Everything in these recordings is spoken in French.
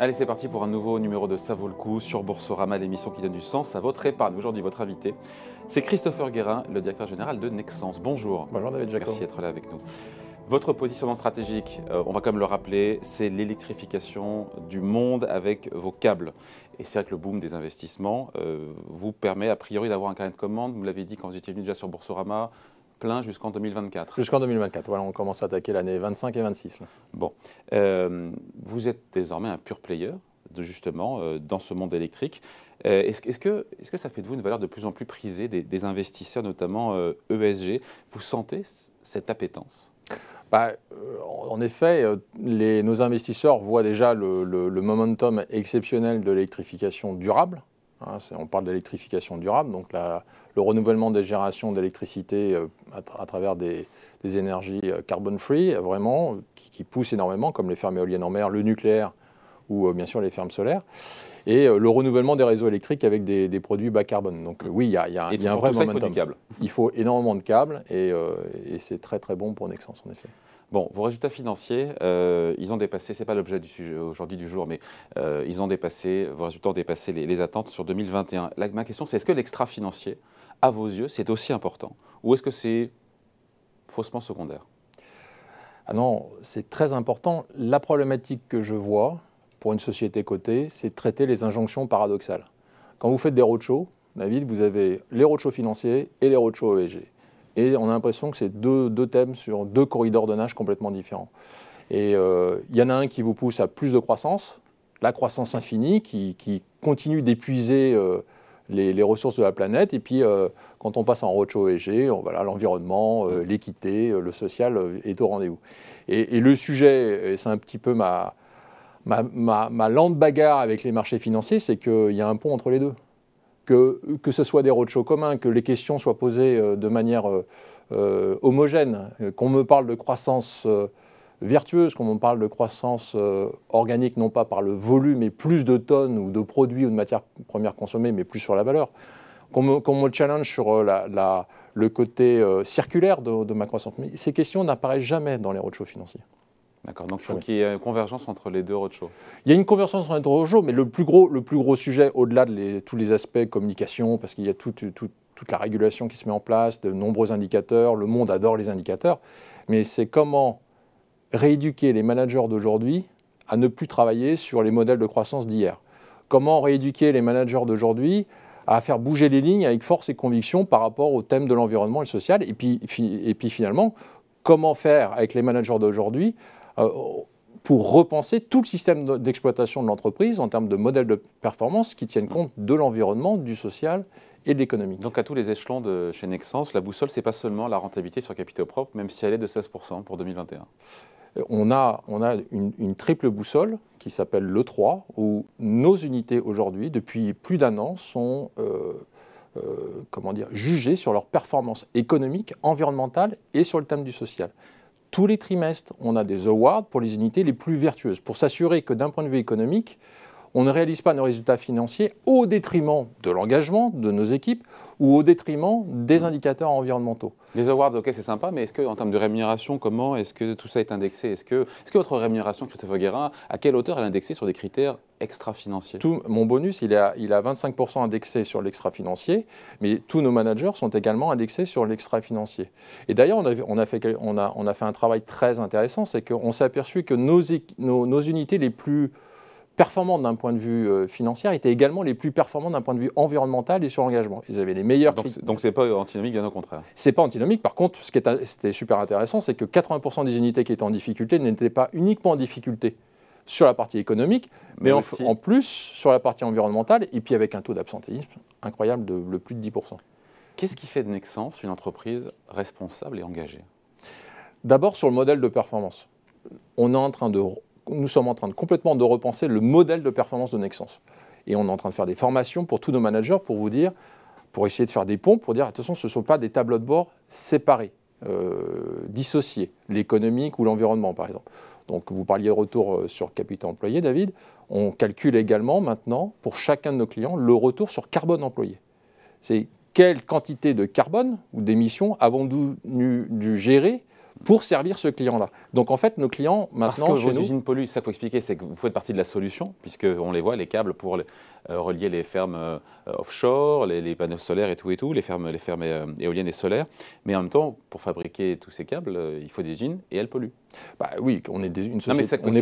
Allez, c'est parti pour un nouveau numéro de Ça vaut le coup sur Boursorama, l'émission qui donne du sens à votre épargne. Aujourd'hui, votre invité, c'est Christopher Guérin, le directeur général de Nexence. Bonjour. Bonjour David Jacob. Merci d'être là avec nous. Votre positionnement stratégique, on va quand même le rappeler, c'est l'électrification du monde avec vos câbles. Et c'est vrai que le boom des investissements vous permet a priori d'avoir un carnet de commandes, vous l'avez dit quand vous étiez venu déjà sur Boursorama, plein jusqu'en 2024. Jusqu'en 2024, voilà, on commence à attaquer l'année 25 et 26. Là. Bon, vous êtes désormais un pure player, justement, dans ce monde électrique. Est-ce que ça fait de vous une valeur de plus en plus prisée des investisseurs, notamment ESG? Vous sentez cette appétence? En effet, nos investisseurs voient déjà le momentum exceptionnel de l'électrification durable. Hein, on parle d'électrification durable, donc le renouvellement des générations d'électricité à travers des énergies carbon free, vraiment, qui poussent énormément, comme les fermes éoliennes en mer, le nucléaire ou bien sûr les fermes solaires, et le renouvellement des réseaux électriques avec des produits bas carbone. Donc oui, il y a un vrai momentum. Il faut du câble. Il faut énormément de câbles et c'est très très bon pour Nexence en effet. Bon, vos résultats financiers, ils ont dépassé, ce n'est pas l'objet du sujet aujourd'hui du jour, mais vos résultats ont dépassé les attentes sur 2021. Ma question, c'est est-ce que l'extra-financier, à vos yeux, c'est aussi important? Ou est-ce que c'est faussement secondaire? Ah non, c'est très important. La problématique que je vois pour une société cotée, c'est de traiter les injonctions paradoxales. Quand vous faites des roadshows, David, vous avez les roadshows financiers et les roadshows ESG. Et on a l'impression que c'est deux thèmes sur deux corridors de nage complètement différents. Et il y en a un qui vous pousse à plus de croissance, la croissance infinie qui continue d'épuiser les ressources de la planète. Et puis quand on passe en roadshow ESG, voilà, l'environnement, l'équité, le social est au rendez-vous. Et le sujet, c'est un petit peu ma lente bagarre avec les marchés financiers, c'est qu'il y a un pont entre les deux. Que ce soit des roadshows communs, que les questions soient posées de manière homogène, qu'on me parle de croissance vertueuse, qu'on me parle de croissance organique, non pas par le volume, mais plus de tonnes ou de produits ou de matières premières consommées, mais plus sur la valeur. Qu'on me challenge sur le côté circulaire de ma croissance. Mais ces questions n'apparaissent jamais dans les roadshows financiers. D'accord, donc il faut qu'il y ait une convergence entre les deux roadshows. Il y a une convergence entre les deux roadshows, mais le plus gros sujet, au-delà de tous les aspects communication, parce qu'il y a toute la régulation qui se met en place, de nombreux indicateurs, le monde adore les indicateurs, mais c'est comment rééduquer les managers d'aujourd'hui à ne plus travailler sur les modèles de croissance d'hier. Comment rééduquer les managers d'aujourd'hui à faire bouger les lignes avec force et conviction par rapport au thème de l'environnement et le social, et puis finalement, comment faire avec les managers d'aujourd'hui pour repenser tout le système d'exploitation de l'entreprise en termes de modèles de performance qui tiennent compte de l'environnement, du social et de l'économique. Donc à tous les échelons de chez Nexence, la boussole, ce n'est pas seulement la rentabilité sur capitaux propres, même si elle est de 16% pour 2021. On a une triple boussole qui s'appelle l'E3, où nos unités aujourd'hui, depuis plus d'un an, sont jugées sur leur performance économique, environnementale et sur le thème du social. Tous les trimestres, on a des awards pour les unités les plus vertueuses, pour s'assurer que d'un point de vue économique, on ne réalise pas nos résultats financiers au détriment de l'engagement de nos équipes ou au détriment des indicateurs environnementaux. Des awards, ok, c'est sympa, mais est-ce qu'en termes de rémunération, comment est-ce que tout ça est indexé? Est-ce que votre rémunération, Christopher Guérin, à quelle hauteur elle est indexée sur des critères extra-financiers? Mon bonus, il a 25% indexé sur l'extra-financier, mais tous nos managers sont également indexés sur l'extra-financier. Et d'ailleurs, on a fait un travail très intéressant, c'est qu'on s'est aperçu que nos unités les plus performantes d'un point de vue financier étaient également les plus performantes d'un point de vue environnemental et sur l'engagement. Ils avaient les meilleurs... Donc ce n'est pas antinomique, bien au contraire. Ce n'est pas antinomique. Par contre, ce qui était super intéressant, c'est que 80% des unités qui étaient en difficulté n'étaient pas uniquement en difficulté sur la partie économique, mais en plus sur la partie environnementale, et puis avec un taux d'absentéisme incroyable de plus de 10%. Qu'est-ce qui fait de Nexence une entreprise responsable et engagée? D'abord sur le modèle de performance. Nous sommes en train de complètement de repenser le modèle de performance de Nexence. Et on est en train de faire des formations pour tous nos managers pour essayer de faire des ponts, pour dire attention, ce ne sont pas des tableaux de bord séparés, dissociés, l'économique ou l'environnement par exemple. Donc vous parliez de retour sur capital employé, David. On calcule également maintenant, pour chacun de nos clients, le retour sur carbone employé. C'est quelle quantité de carbone ou d'émissions avons-nous dû gérer pour servir ce client-là. Donc en fait, nos clients, maintenant, parce que vos usines polluent, ça qu'il faut expliquer, c'est que vous faites partie de la solution, puisqu'on les voit, les câbles pour relier les fermes offshore, les panneaux solaires et tout, les fermes éoliennes et solaires. Mais en même temps, pour fabriquer tous ces câbles, il faut des usines et elles polluent. Bah oui, on n'est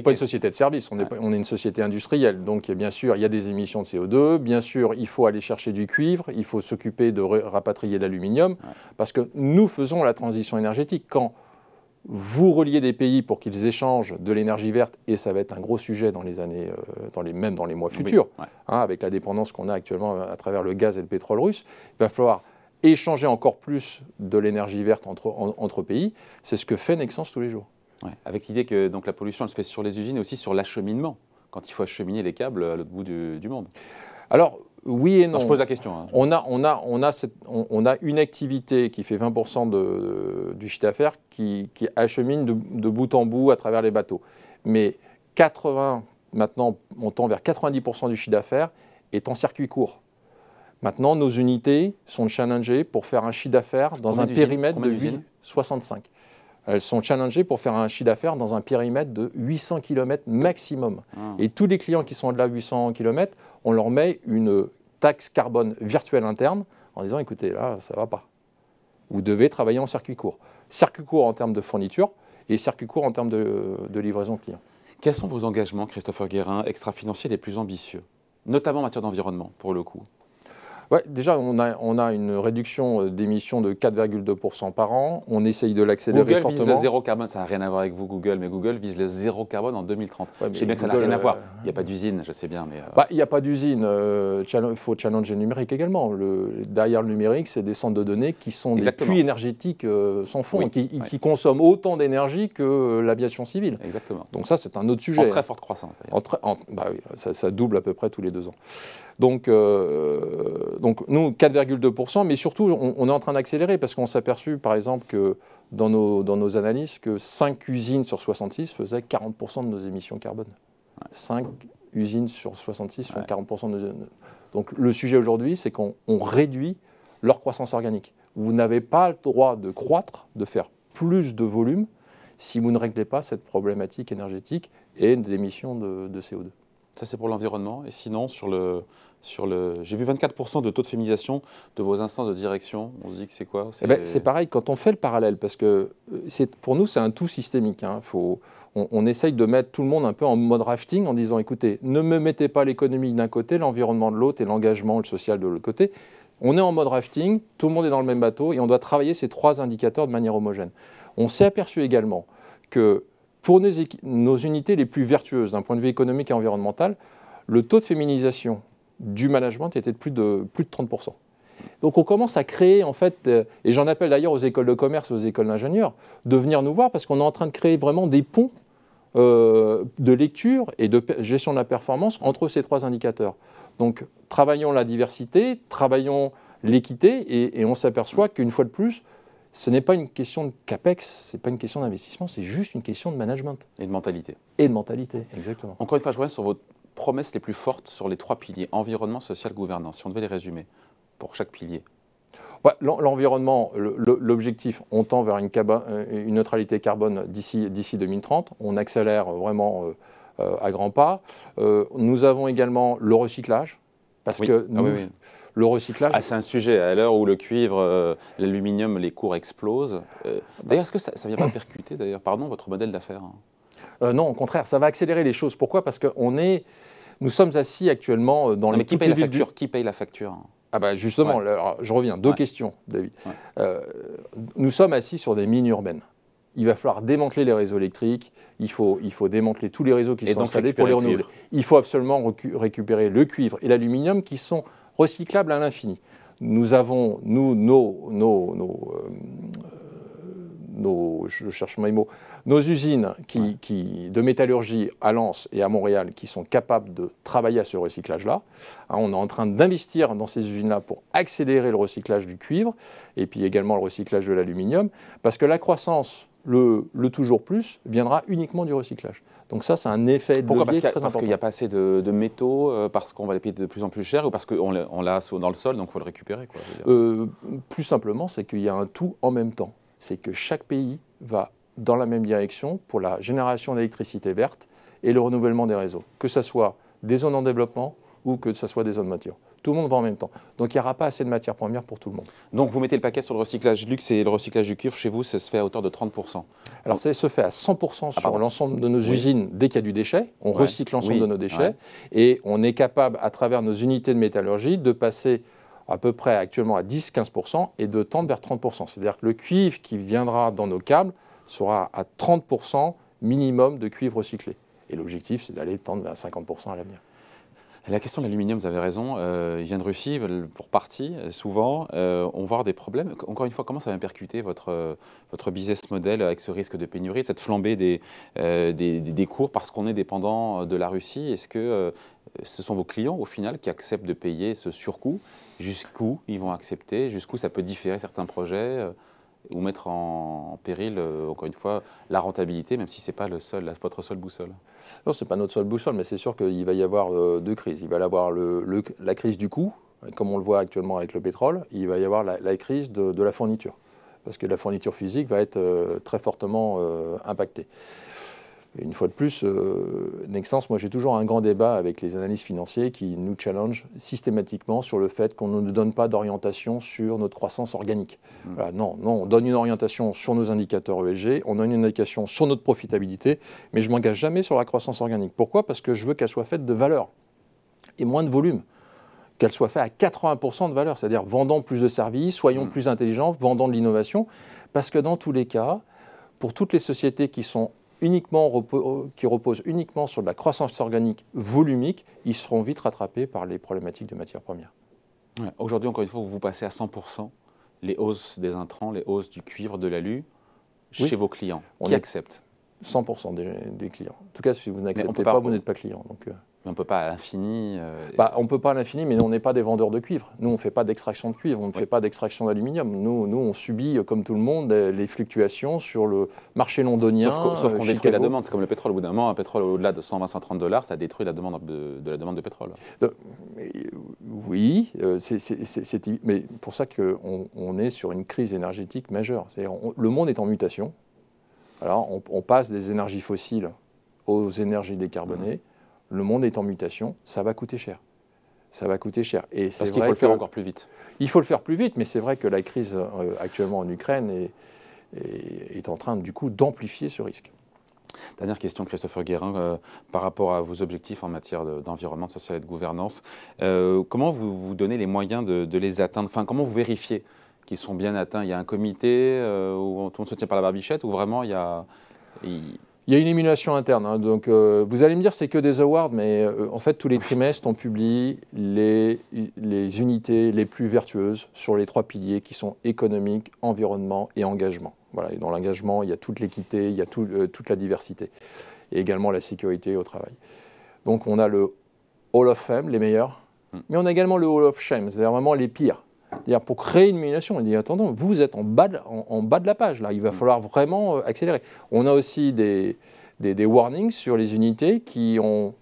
pas une société de service, on est une société industrielle. Donc bien sûr, il y a des émissions de CO2, bien sûr, il faut aller chercher du cuivre, il faut s'occuper de rapatrier de l'aluminium, parce que nous faisons la transition énergétique. Quand vous reliez des pays pour qu'ils échangent de l'énergie verte, et ça va être un gros sujet dans les années, même dans les mois futurs, avec la dépendance qu'on a actuellement à travers le gaz et le pétrole russe, il va falloir échanger encore plus de l'énergie verte entre pays. C'est ce que fait Nexans tous les jours. Ouais. Avec l'idée que donc, la pollution elle se fait sur les usines et aussi sur l'acheminement, quand il faut acheminer les câbles à l'autre bout du monde. Alors, oui et non. Alors, je pose la question. Hein. On a une activité qui fait 20% du chiffre d'affaires qui achemine de bout en bout à travers les bateaux. Mais maintenant, on tend vers 90% du chiffre d'affaires est en circuit court. Maintenant, nos unités sont challengées pour faire un chiffre d'affaires dans un périmètre de 65. Elles sont challengées pour faire un chiffre d'affaires dans un périmètre de 800 km maximum. Et tous les clients qui sont au-delà de 800 km, on leur met une taxe carbone virtuelle interne en disant, écoutez, là, ça ne va pas. Vous devez travailler en circuit court. Circuit court en termes de fourniture et circuit court en termes de livraison client. Quels sont vos engagements, Christopher Guérin, extra-financiers les plus ambitieux, notamment en matière d'environnement, pour le coup? Ouais, déjà, on a une réduction d'émissions de 4,2% par an. On essaye de l'accélérer fortement. Google vise le zéro carbone. Ça n'a rien à voir avec vous, Google, mais Google vise le zéro carbone en 2030. Ouais, je sais bien que ça n'a rien à voir. Il n'y a pas d'usine, je sais bien. Mais il n'y a pas d'usine. Il faut challenger le numérique également. Derrière le numérique, c'est des centres de données qui sont des puits énergétiques sans fond, qui consomment autant d'énergie que l'aviation civile. Exactement. Donc ça, c'est un autre sujet. En très forte croissance, d'ailleurs. Ça double à peu près tous les 2 ans. Donc nous, 4,2%, mais surtout, on est en train d'accélérer parce qu'on s'est aperçu, par exemple, que dans nos analyses, que 5 usines sur 66 faisaient 40% de nos émissions carbone. 5 usines sur 66 font 40% de nos émissions. Donc le sujet aujourd'hui, c'est qu'on réduit leur croissance organique. Vous n'avez pas le droit de croître, de faire plus de volume, si vous ne réglez pas cette problématique énergétique et d'émissions de CO2. Ça, c'est pour l'environnement. Et sinon, j'ai vu 24% de taux de féminisation de vos instances de direction. On se dit que c'est quoi? C'est pareil, quand on fait le parallèle, parce que pour nous, c'est un tout systémique. Hein. On essaye de mettre tout le monde un peu en mode rafting en disant, écoutez, ne me mettez pas l'économie d'un côté, l'environnement de l'autre et l'engagement, le social de l'autre côté. On est en mode rafting, tout le monde est dans le même bateau et on doit travailler ces 3 indicateurs de manière homogène. On s'est aperçu également que pour nos unités les plus vertueuses d'un point de vue économique et environnemental, le taux de féminisation du management était de plus de 30%. Donc on commence à créer, en fait, et j'en appelle d'ailleurs aux écoles de commerce, aux écoles d'ingénieurs, de venir nous voir parce qu'on est en train de créer vraiment des ponts de lecture et de gestion de la performance entre ces 3 indicateurs. Donc travaillons la diversité, travaillons l'équité et on s'aperçoit qu'une fois de plus, ce n'est pas une question de CAPEX, ce n'est pas une question d'investissement, c'est juste une question de management. Et de mentalité. Et de mentalité, exactement. Encore une fois, je reviens sur vos promesses les plus fortes sur les 3 piliers, environnement, social, gouvernance. Si on devait les résumer pour chaque pilier. L'environnement, l'objectif, on tend vers une neutralité carbone d'ici 2030. On accélère vraiment à grands pas. Nous avons également le recyclage, parce que le recyclage... c'est un sujet, à l'heure où le cuivre, l'aluminium, les cours explosent. D'ailleurs, est-ce que ça ne vient pas percuter, votre modèle d'affaires? Non, au contraire, ça va accélérer les choses. Pourquoi? Parce que nous sommes assis actuellement dans les... Qui paye la facture? Qui paye la facture? Justement, alors, je reviens. 2 questions, David. Nous sommes assis sur des mines urbaines. Il va falloir démanteler les réseaux électriques, il faut démanteler tous les réseaux qui sont installés pour les renouveler. Il faut absolument récupérer le cuivre et l'aluminium qui sont recyclables à l'infini. Nous avons, je cherche mes mots, nos usines de métallurgie à Lens et à Montréal qui sont capables de travailler à ce recyclage-là. On est en train d'investir dans ces usines-là pour accélérer le recyclage du cuivre et puis également le recyclage de l'aluminium parce que la croissance, le toujours plus, viendra uniquement du recyclage. Donc ça, c'est un effet de levier très important. Parce qu'il n'y a pas assez de métaux, parce qu'on va les payer de plus en plus cher ou parce qu'on l'a dans le sol, donc il faut le récupérer, quoi, plus simplement, c'est qu'il y a un tout en même temps. C'est que chaque pays va dans la même direction pour la génération d'électricité verte et le renouvellement des réseaux, que ce soit des zones en développement ou que ce soit des zones matures. Tout le monde va en même temps. Donc il n'y aura pas assez de matières premières pour tout le monde. Donc vous mettez le paquet sur le recyclage luxe et le recyclage du cuivre, chez vous, ça se fait à hauteur de 30%. Alors ça se fait à 100% sur l'ensemble de nos usines dès qu'il y a du déchet. On recycle l'ensemble de nos déchets et on est capable, à travers nos unités de métallurgie, de passer à peu près actuellement à 10-15% et de tendre vers 30%. C'est-à-dire que le cuivre qui viendra dans nos câbles sera à 30% minimum de cuivre recyclé. Et l'objectif, c'est d'aller tendre vers 50% à l'avenir. La question de l'aluminium, vous avez raison, il vient de Russie pour partie, souvent. On va avoir des problèmes. Encore une fois, comment ça va percuter votre business model avec ce risque de pénurie, cette flambée des cours parce qu'on est dépendant de la Russie? Est-ce que ce sont vos clients, au final, qui acceptent de payer ce surcoût? Jusqu'où ils vont accepter? Jusqu'où ça peut différer certains projets ou mettre en péril, encore une fois, la rentabilité, même si ce n'est pas votre seule boussole? Non, ce n'est pas notre seule boussole, mais c'est sûr qu'il va y avoir deux crises. Il va y avoir la crise du coût, comme on le voit actuellement avec le pétrole. Il va y avoir la crise de la fourniture, parce que la fourniture physique va être très fortement impactée. Et une fois de plus, Nexans, moi j'ai toujours un grand débat avec les analystes financiers qui nous challengent systématiquement sur le fait qu'on ne donne pas d'orientation sur notre croissance organique. Voilà, non, on donne une orientation sur nos indicateurs ESG, on donne une indication sur notre profitabilité, mais je ne m'engage jamais sur la croissance organique. Pourquoi? Parce que je veux qu'elle soit faite de valeur et moins de volume. Qu'elle soit faite à 80% de valeur, c'est-à-dire vendant plus de services, soyons plus intelligents, vendant de l'innovation, parce que dans tous les cas, pour toutes les sociétés qui reposent uniquement sur de la croissance organique volumique, ils seront vite rattrapés par les problématiques de matières premières. Ouais. Aujourd'hui, encore une fois, vous passez à 100% les hausses des intrants, les hausses du cuivre, de l'alu, chez vos clients. Qui acceptent? 100% des clients. En tout cas, si vous n'acceptez pas, vous n'êtes pas client. Donc, mais on ne peut pas à l'infini. On ne peut pas à l'infini, mais on n'est pas des vendeurs de cuivre. Nous, on ne fait pas d'extraction de cuivre, on ne fait pas d'extraction d'aluminium. Nous, on subit, comme tout le monde, les fluctuations sur le marché londonien. Sauf qu'on détruit la demande. C'est comme le pétrole. Au bout d'un moment, un pétrole au-delà de 120-130 $, ça détruit la demande de la demande de pétrole. Oui, mais pour ça qu'on est sur une crise énergétique majeure. Le monde est en mutation. Alors, on passe des énergies fossiles aux énergies décarbonées. Le monde est en mutation, ça va coûter cher. Ça va coûter cher. Et parce qu'il faut le faire encore plus vite. Il faut le faire plus vite, mais c'est vrai que la crise actuellement en Ukraine est en train, du coup, d'amplifier ce risque. Dernière question, Christopher Guérin, par rapport à vos objectifs en matière d'environnement, de social et de gouvernance. Comment vous donnez les moyens de les atteindre? Enfin, comment vous vérifiez qu'ils sont bien atteints? Il y a un comité où tout le monde se tient par la barbichette, ou vraiment il y a... Il y a une émulation interne, hein, donc vous allez me dire c'est que des awards, mais en fait tous les trimestres on publie les unités les plus vertueuses sur les 3 piliers qui sont économique, environnement et engagement. Voilà, et dans l'engagement il y a toute l'équité, il y a toute la diversité et également la sécurité au travail. Donc on a le Hall of Fame, les meilleurs, mais on a également le Hall of Shame, c'est-à-dire vraiment les pires. C'est-à-dire pour créer une émulation, on dit attendons, vous êtes en bas de la page, là, il va falloir vraiment accélérer. On a aussi des warnings sur les unités qui ont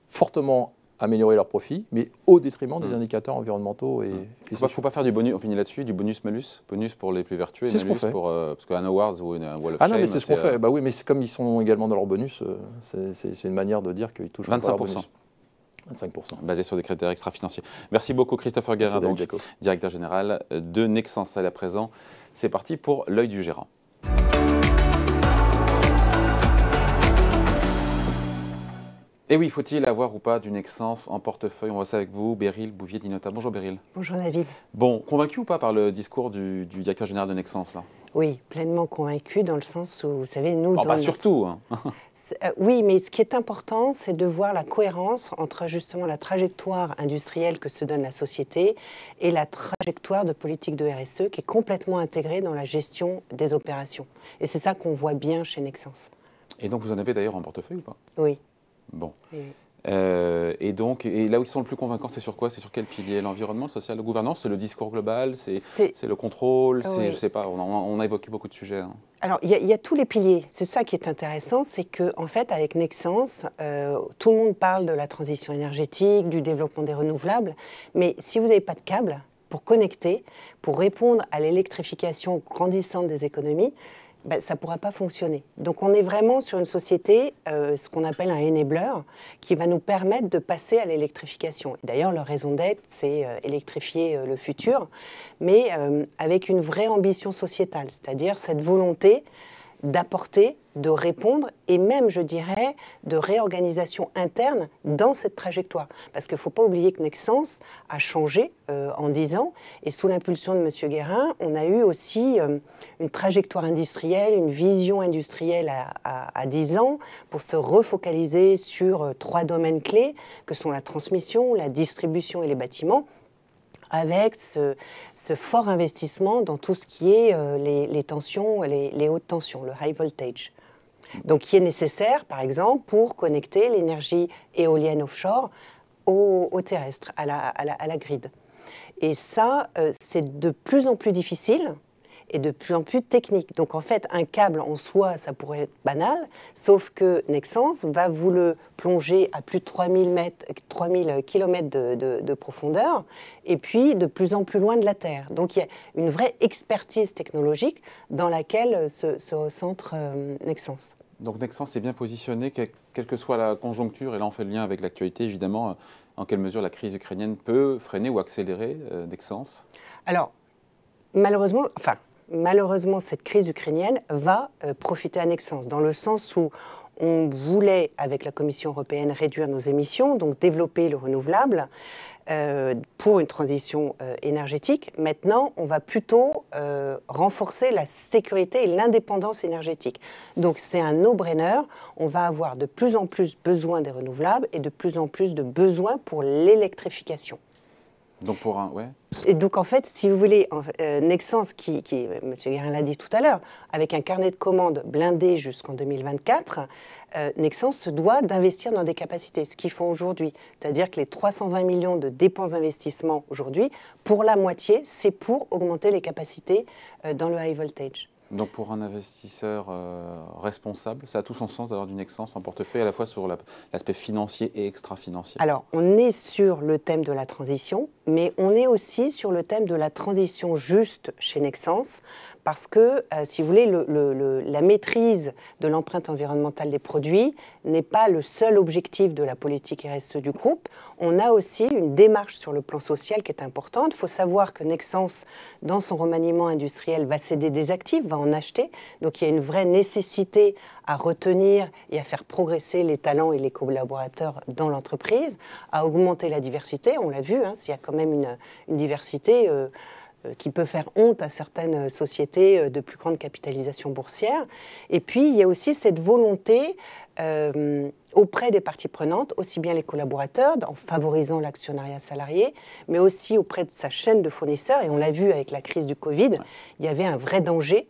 fortement amélioré leurs profits, mais au détriment des indicateurs environnementaux. Il ne faut pas faire du bonus, on finit là-dessus, du bonus-malus, bonus pour les plus vertueux et malus pour... parce qu'un awards ou une Wall of Shame... Ah non, mais c'est ce qu'on fait. Bah oui, mais comme ils sont également dans leur bonus, c'est une manière de dire qu'ils touchent 25%. Pas leur bonus. 25%. Basé sur des critères extra-financiers. Merci beaucoup Christopher Guérin, donc, directeur général de Nexans. À présent, c'est parti pour l'œil du gérant. Et oui, faut-il avoir ou pas du Nexans en portefeuille? On voit ça avec vous, Beryl Bouvier-Dinota. Bonjour Beryl. Bonjour David. Bon, convaincu ou pas par le discours du directeur général de Nexans là? Oui, pleinement convaincu dans le sens où, vous savez, nous... Pas surtout. Hein. Oui, mais ce qui est important, c'est de voir la cohérence entre justement la trajectoire industrielle que se donne la société et la trajectoire de politique de RSE qui est complètement intégrée dans la gestion des opérations. Et c'est ça qu'on voit bien chez Nexans. Et donc vous en avez d'ailleurs en portefeuille ou pas? Oui. Bon. Oui. Et là où ils sont le plus convaincants, c'est sur quoi? C'est sur quel pilier? L'environnement, le social, la gouvernance? C'est le discours global? C'est le contrôle? Oui. Je ne sais pas, on a évoqué beaucoup de sujets. Hein. Alors, il y a tous les piliers. C'est ça qui est intéressant, c'est qu'en fait, avec Nexans, tout le monde parle de la transition énergétique, du développement des renouvelables, mais si vous n'avez pas de câble pour connecter, pour répondre à l'électrification grandissante des économies, ça ne pourra pas fonctionner. Donc on est vraiment sur une société, ce qu'on appelle un enabler, qui va nous permettre de passer à l'électrification. D'ailleurs, leur raison d'être, c'est électrifier le futur, mais avec une vraie ambition sociétale, c'est-à-dire cette volonté d'apporter, de répondre et même, je dirais, de réorganisation interne dans cette trajectoire. Parce qu'il ne faut pas oublier que Nexans a changé en 10 ans et sous l'impulsion de M. Guérin, on a eu aussi une trajectoire industrielle, une vision industrielle à 10 ans pour se refocaliser sur 3 domaines clés que sont la transmission, la distribution et les bâtiments, avec ce fort investissement dans tout ce qui est les tensions, les hautes tensions, le high voltage. Donc, qui est nécessaire, par exemple, pour connecter l'énergie éolienne offshore au terrestre, à la grid. Et ça, c'est de plus en plus difficile et de plus en plus technique. Donc en fait, un câble en soi, ça pourrait être banal, sauf que Nexans va vous le plonger à plus de 3000 km de profondeur, et puis de plus en plus loin de la Terre. Donc il y a une vraie expertise technologique dans laquelle se recentre Nexans. Donc Nexans est bien positionné, quelle que soit la conjoncture, et là on fait le lien avec l'actualité évidemment, en quelle mesure la crise ukrainienne peut freiner ou accélérer Nexans? Alors, malheureusement, cette crise ukrainienne va profiter à Nexans, dans le sens où on voulait, avec la Commission européenne, réduire nos émissions, donc développer le renouvelable pour une transition énergétique. Maintenant, on va plutôt renforcer la sécurité et l'indépendance énergétique. Donc c'est un no-brainer, on va avoir de plus en plus besoin des renouvelables et de plus en plus de besoins pour l'électrification. Donc pour un, ouais. Et donc en fait, si vous voulez, Nexans, M. Guérin l'a dit tout à l'heure, avec un carnet de commandes blindé jusqu'en 2024, Nexans se doit d'investir dans des capacités, ce qu'ils font aujourd'hui. C'est-à-dire que les 320 millions de dépenses d'investissement aujourd'hui, pour la moitié, c'est pour augmenter les capacités dans le high voltage. Donc pour un investisseur responsable, ça a tout son sens d'avoir du Nexans en portefeuille, à la fois sur l'aspect financier et extra-financier. Alors, on est sur le thème de la transition, mais on est aussi sur le thème de la transition juste chez Nexans, parce que, si vous voulez, la maîtrise de l'empreinte environnementale des produits n'est pas le seul objectif de la politique RSE du groupe. On a aussi une démarche sur le plan social qui est importante. Il faut savoir que Nexans, dans son remaniement industriel, va céder des actifs, va en acheter. Donc il y a une vraie nécessité à retenir et à faire progresser les talents et les collaborateurs dans l'entreprise, à augmenter la diversité. On l'a vu, hein, il y a quand même une diversité qui peut faire honte à certaines sociétés de plus grande capitalisation boursière. Et puis, il y a aussi cette volonté auprès des parties prenantes, aussi bien les collaborateurs, en favorisant l'actionnariat salarié, mais aussi auprès de sa chaîne de fournisseurs. Et on l'a vu avec la crise du Covid, il y avait un vrai danger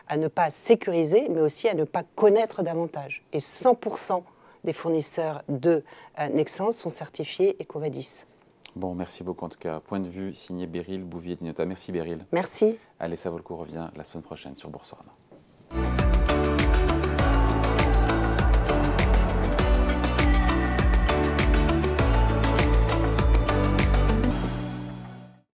à ne pas sécuriser, mais aussi à ne pas connaître davantage. Et 100% des fournisseurs de Nexans sont certifiés EcoVadis. Bon, merci beaucoup en tout cas. Point de vue signé Beryl Bouvier-Dinota. Merci Beryl. Merci. Allez, ça vaut le coup, revient la semaine prochaine sur Boursorama.